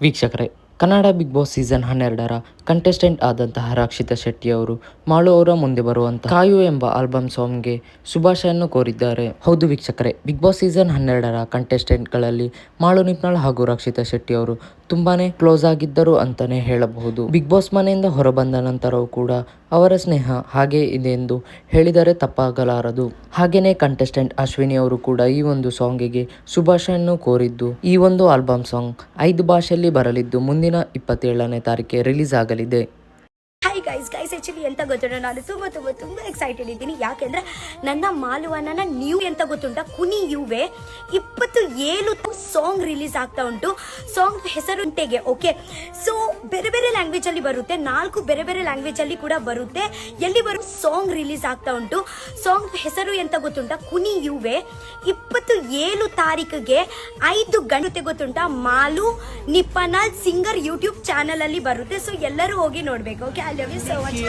ವೀಕ್ಷಕರೇ, Kannada big boss season 12ರ contestant ಆದಂತಹ ರಕ್ಷಿತಾ ಶೆಟ್ಟಿ ಅವರು ಮಾಳು ಅವರ ಮುಂದೆ ಬರುವಂತಹ ಕಾಯು ಎಂಬ ಆಲ್ಬಮ್ ಸಾಂಗ್ಗೆ ಶುಭಾಶಯನ್ನು ಕೋರಿದ್ದಾರೆ. ಹೌದು ವೀಕ್ಷಕರೇ, big boss season 12ರ ಕಂಟೆಸ್ಟೆಂಟ್ಗಳಲ್ಲಿ Malu Nipnal ಹಾಗೂ ರಕ್ಷಿತಾ ಶೆಟ್ಟಿ ಅವರು ತುಂಬಾನೇ ಕ್ಲೋಸ್ ಆಗಿದ್ದರು ಅಂತಾನೆ ಹೇಳಬಹುದು. ಬಿಗ್ ಬಾಸ್ ಮನೆಯಿಂದ ಹೊರಬಂದ ನಂತರವೂ ಕೂಡ ಅವರ ಸ್ನೇಹ ಹಾಗೆ ಇದೆ ಎಂದು ಹೇಳಿದರೆ ತಪ್ಪಾಗಲಾರದು. ಹಾಗೇನೆ ಕಂಟೆಸ್ಟೆಂಟ್ ಅಶ್ವಿನಿ ಅವರು ಕೂಡ ಈ ಒಂದು ಸಾಂಗಿಗೆ ಶುಭಾಶಯನ್ನು ಕೋರಿದ್ದು, ಈ ಒಂದು ಆಲ್ಬಮ್ ಸಾಂಗ್ 5 ಭಾಷೆಯಲ್ಲಿ ಬರಲಿದ್ದು ಮುಂದಿನ 27ನೇ ತಾರೀಕಿಗೆ ರಿಲೀಸ್ ಆಗಲಿದೆ. ಹಾಯ್ ಗೈಸ್ ಆ್ಯಕ್ಚುಲಿ ಎಂತ ಗೊತ್ತುಂಟ, ನಾನು ತುಂಬ ಎಕ್ಸೈಟೆಡ್ ಇದ್ದೀನಿ. ಯಾಕೆಂದರೆ ನನ್ನ ಮಾಲುವನ್ನ ನ್ಯೂ ಎಂತ ಗೊತ್ತುಂಟ, ಕುನಿ ಯುವೆ 27 ಸಾಂಗ್ ರಿಲೀಸ್ ಆಗ್ತಾ ಉಂಟು. Song ಹೆಸರುಂಟೆಗೆ okay. ಸೊ ಬೇರೆ ಬೇರೆ ಲ್ಯಾಂಗ್ವೇಜಲ್ಲಿ ಬರುತ್ತೆ, 4 ಬೇರೆ ಬೇರೆ ಲ್ಯಾಂಗ್ವೇಜಲ್ಲಿ ಕೂಡ ಬರುತ್ತೆ. ಎಲ್ಲಿ ಸಾಂಗ್ ರಿಲೀಸ್ ಆಗ್ತಾ ಉಂಟು. ಸಾಂಗ್ ಹೆಸರು ಎಂತ ಗೊತ್ತುಂಟ, ಕುನಿ ಯುವೆ 27 ತಾರೀಕಿಗೆ 5 ಗಂಟೆ ಗೊತ್ತುಂಟ. Malu Nipanal singer YouTube channel ಅಲ್ಲಿ ಬರುತ್ತೆ. ಸೊ ಎಲ್ಲರೂ ಹೋಗಿ ನೋಡ್ಬೇಕು. Okay, I love you so much.